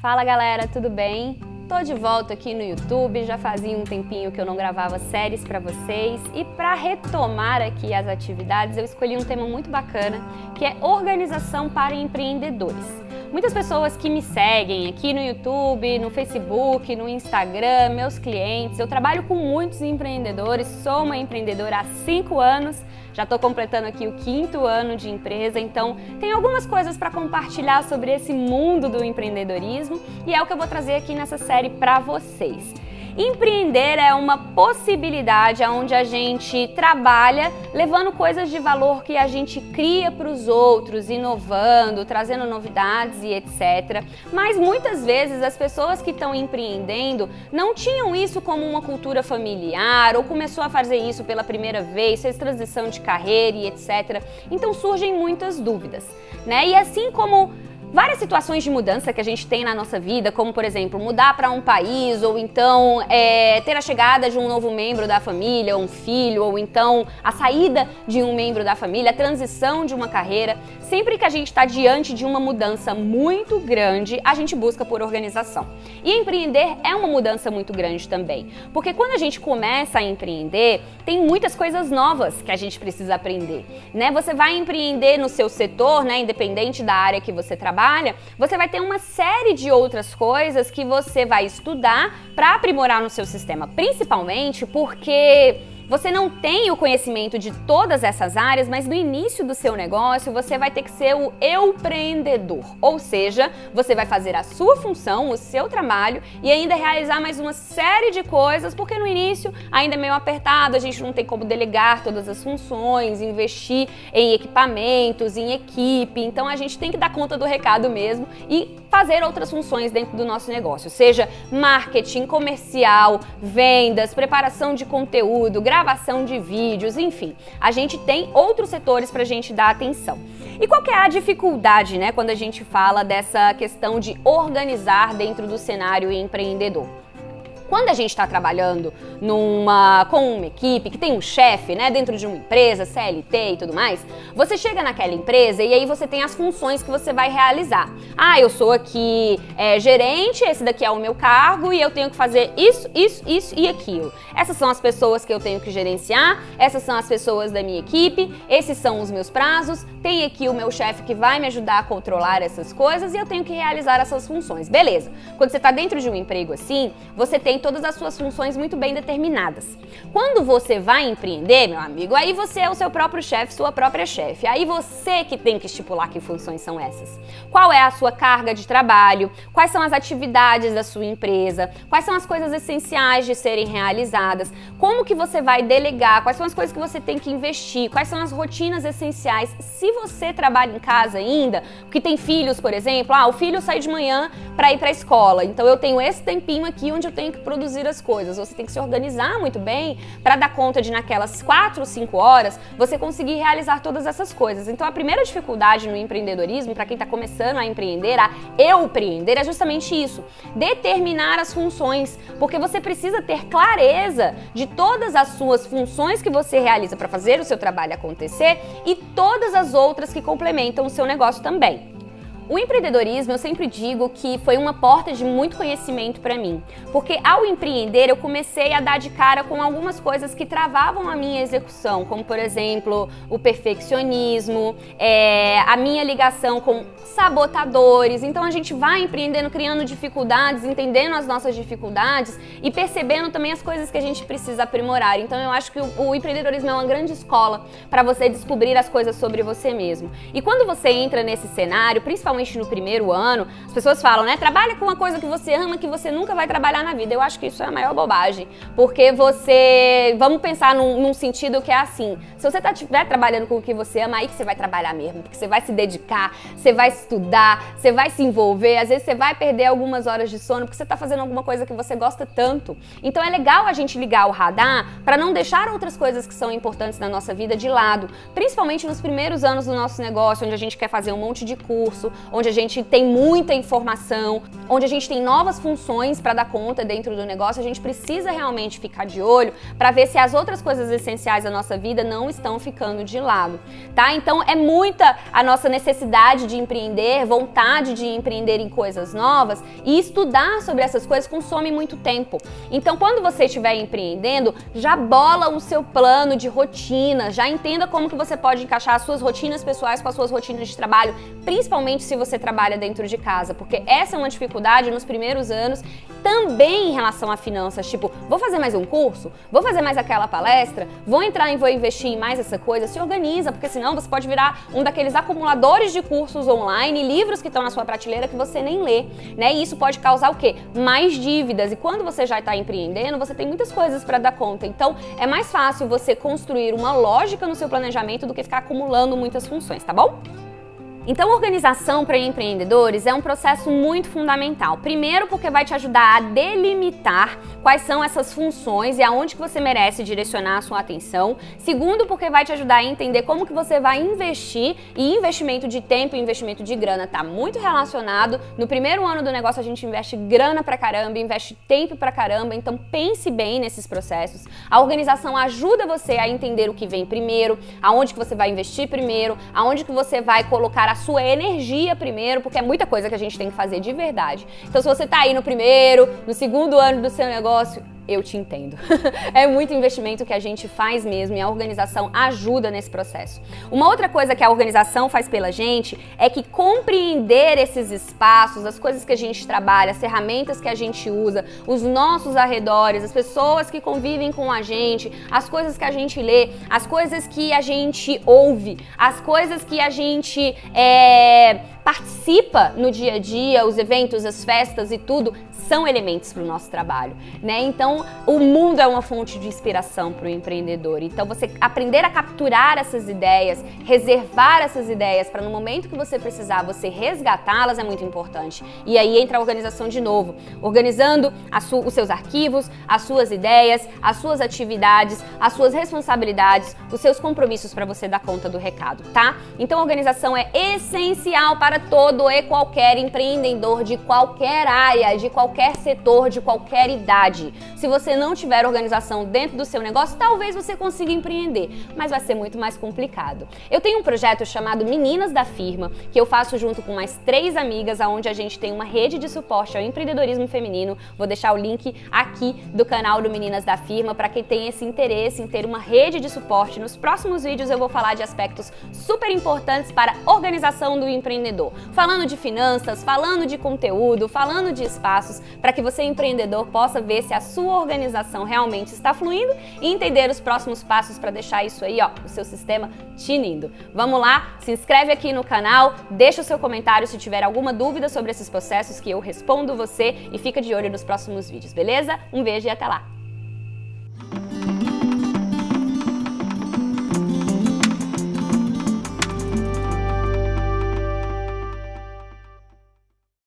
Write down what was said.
Fala galera, tudo bem? Tô de volta aqui no YouTube, já fazia um tempinho que eu não gravava séries pra vocês e para retomar aqui as atividades eu escolhi um tema muito bacana que é organização para empreendedores. Muitas pessoas que me seguem aqui no YouTube, no Facebook, no Instagram, meus clientes, eu trabalho com muitos empreendedores, sou uma empreendedora há 5 anos, já estou completando aqui o 5º ano de empresa, então tem algumas coisas para compartilhar sobre esse mundo do empreendedorismo e é o que eu vou trazer aqui nessa série para vocês. Empreender é uma possibilidade onde a gente trabalha levando coisas de valor que a gente cria para os outros, inovando, trazendo novidades e etc. Mas muitas vezes as pessoas que estão empreendendo não tinham isso como uma cultura familiar ou começou a fazer isso pela primeira vez, fez transição de carreira e etc. Então surgem muitas dúvidas, né? E assim como várias situações de mudança que a gente tem na nossa vida, como por exemplo, mudar para um país, ou então ter a chegada de um novo membro da família, um filho, ou então a saída de um membro da família, a transição de uma carreira. Sempre que a gente está diante de uma mudança muito grande, a gente busca por organização. E empreender é uma mudança muito grande também, porque quando a gente começa a empreender, tem muitas coisas novas que a gente precisa aprender, né? Você vai empreender no seu setor, né, independente da área que você trabalha, você vai ter uma série de outras coisas que você vai estudar para aprimorar no seu sistema, principalmente porque você não tem o conhecimento de todas essas áreas, mas no início do seu negócio você vai ter que ser o empreendedor, ou seja, você vai fazer a sua função, o seu trabalho e ainda realizar mais uma série de coisas, porque no início ainda é meio apertado, a gente não tem como delegar todas as funções, investir em equipamentos, em equipe, então a gente tem que dar conta do recado mesmo e fazer outras funções dentro do nosso negócio, seja marketing, comercial, vendas, preparação de conteúdo, gravação de vídeos, enfim, a gente tem outros setores para a gente dar atenção. E qual que é a dificuldade, né, quando a gente fala dessa questão de organizar dentro do cenário empreendedor? Quando a gente está trabalhando com uma equipe que tem um chefe, né, dentro de uma empresa, CLT e tudo mais, você chega naquela empresa e aí você tem as funções que você vai realizar. Ah, eu sou aqui gerente, esse daqui é o meu cargo e eu tenho que fazer isso, isso, isso e aquilo. Essas são as pessoas que eu tenho que gerenciar, essas são as pessoas da minha equipe, esses são os meus prazos, tem aqui o meu chefe que vai me ajudar a controlar essas coisas e eu tenho que realizar essas funções. Beleza. Quando você está dentro de um emprego assim, você tem todas as suas funções muito bem determinadas. Quando você vai empreender, meu amigo, aí você é o seu próprio chefe, sua própria chefe. Aí você que tem que estipular que funções são essas. Qual é a sua carga de trabalho? Quais são as atividades da sua empresa? Quais são as coisas essenciais de serem realizadas? Como que você vai delegar? Quais são as coisas que você tem que investir? Quais são as rotinas essenciais? Se você trabalha em casa ainda, que tem filhos, por exemplo, o filho sai de manhã para ir para a escola, então eu tenho esse tempinho aqui onde eu tenho que produzir as coisas. Você tem que se organizar muito bem para dar conta de naquelas 4 ou 5 horas você conseguir realizar todas essas coisas. Então a primeira dificuldade no empreendedorismo, para quem está começando a empreender, é justamente isso, determinar as funções, porque você precisa ter clareza de todas as suas funções que você realiza para fazer o seu trabalho acontecer e todas as outras que complementam o seu negócio também. O empreendedorismo, eu sempre digo que foi uma porta de muito conhecimento para mim, porque ao empreender eu comecei a dar de cara com algumas coisas que travavam a minha execução, como por exemplo o perfeccionismo, a minha ligação com sabotadores. Então a gente vai empreendendo, criando dificuldades, entendendo as nossas dificuldades e percebendo também as coisas que a gente precisa aprimorar. Então eu acho que o empreendedorismo é uma grande escola para você descobrir as coisas sobre você mesmo. E quando você entra nesse cenário, principalmente no primeiro ano, as pessoas falam, né, trabalha com uma coisa que você ama, que você nunca vai trabalhar na vida. Eu acho que isso é a maior bobagem, porque vamos pensar num sentido que é assim, se você estiver trabalhando com o que você ama, aí que você vai trabalhar mesmo, porque você vai se dedicar, você vai estudar, você vai se envolver, às vezes você vai perder algumas horas de sono, porque você está fazendo alguma coisa que você gosta tanto. Então é legal a gente ligar o radar para não deixar outras coisas que são importantes na nossa vida de lado, principalmente nos primeiros anos do nosso negócio, onde a gente quer fazer um monte de curso, onde a gente tem muita informação, onde a gente tem novas funções para dar conta dentro do negócio, a gente precisa realmente ficar de olho para ver se as outras coisas essenciais da nossa vida não estão ficando de lado, tá? Então é muita a nossa necessidade de empreender, vontade de empreender em coisas novas, e estudar sobre essas coisas consome muito tempo. Então quando você estiver empreendendo, já bola o seu plano de rotina, já entenda como que você pode encaixar as suas rotinas pessoais com as suas rotinas de trabalho, principalmente se você trabalha dentro de casa, porque essa é uma dificuldade nos primeiros anos, também em relação a finanças, tipo, vou fazer mais um curso? Vou fazer mais aquela palestra? Vou investir em mais essa coisa? Se organiza, porque senão você pode virar um daqueles acumuladores de cursos online, livros que estão na sua prateleira que você nem lê, né? E isso pode causar o quê? Mais dívidas. E quando você já está empreendendo, você tem muitas coisas para dar conta. Então, é mais fácil você construir uma lógica no seu planejamento do que ficar acumulando muitas funções, tá bom? Então, organização para empreendedores é um processo muito fundamental. Primeiro, porque vai te ajudar a delimitar quais são essas funções e aonde que você merece direcionar a sua atenção. Segundo, porque vai te ajudar a entender como que você vai investir, e investimento de tempo e investimento de grana está muito relacionado. No primeiro ano do negócio a gente investe grana pra caramba, investe tempo pra caramba, então pense bem nesses processos. A organização ajuda você a entender o que vem primeiro, aonde que você vai investir primeiro, aonde que você vai colocar a sua energia primeiro, porque é muita coisa que a gente tem que fazer de verdade. Então, se você tá aí no primeiro, no segundo ano do seu negócio, eu te entendo. É muito investimento que a gente faz mesmo, e a organização ajuda nesse processo. Uma outra coisa que a organização faz pela gente é que compreender esses espaços, as coisas que a gente trabalha, as ferramentas que a gente usa, os nossos arredores, as pessoas que convivem com a gente, as coisas que a gente lê, as coisas que a gente ouve, as coisas que a gente participa no dia a dia, os eventos, as festas e tudo, são elementos para o nosso trabalho, né? Então, o mundo é uma fonte de inspiração para o empreendedor. Então, você aprender a capturar essas ideias, reservar essas ideias para no momento que você precisar, você resgatá-las é muito importante. E aí entra a organização de novo, organizando os seus arquivos, as suas ideias, as suas atividades, as suas responsabilidades, os seus compromissos para você dar conta do recado, tá? Então, a organização é essencial para todo e qualquer empreendedor de qualquer área, de qualquer setor, de qualquer idade. Se você não tiver organização dentro do seu negócio, talvez você consiga empreender, mas vai ser muito mais complicado. Eu tenho um projeto chamado Meninas da Firma, que eu faço junto com mais 3 amigas, onde a gente tem uma rede de suporte ao empreendedorismo feminino. Vou deixar o link aqui do canal do Meninas da Firma para quem tem esse interesse em ter uma rede de suporte. Nos próximos vídeos eu vou falar de aspectos super importantes para a organização do empreendedor, falando de finanças, falando de conteúdo, falando de espaços, para que você, empreendedor, possa ver se a sua organização realmente está fluindo e entender os próximos passos para deixar isso aí, ó, o seu sistema tinindo. Vamos lá, se inscreve aqui no canal, deixa o seu comentário se tiver alguma dúvida sobre esses processos que eu respondo você, e fica de olho nos próximos vídeos, beleza? Um beijo e até lá!